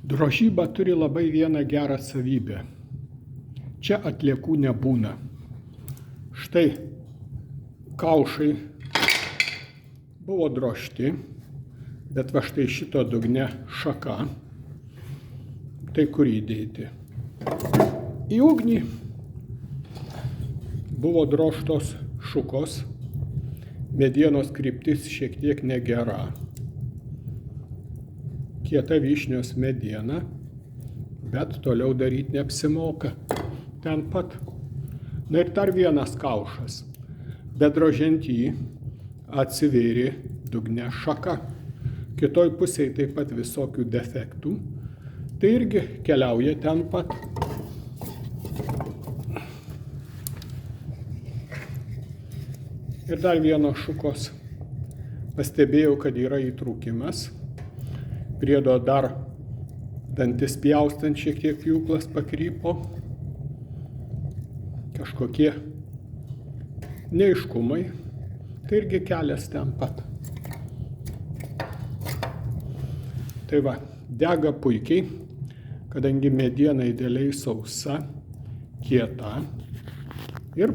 Drožyba turi labai vieną gerą savybę. Čia atliekų nebūna. Štai kaušai buvo drožti, bet va štai šito dugne šaka. Tai kur įdėti? Į ugnį buvo drožtos šukos, medienos kryptis šiek tiek negera. Kieta vyšnios mediena, bet toliau daryti neapsimoka. Ten pat. Na ir dar vienas kaušas. Bedrožiant jį atsivėrė dugne šaka. Kitoj pusėje taip pat visokių defektų. Tai irgi keliauja ten pat. Ir dar vienos šukos. Pastebėjau, kad yra įtrūkimas. Priedo dar dantis pjaustant šiek tiek pjūklas pakrypo. Kažkokie neaiškumai. Tai irgi kelias ten pat. Tai va, dega puikiai, kadangi mediena idealiai sausa, kieta ir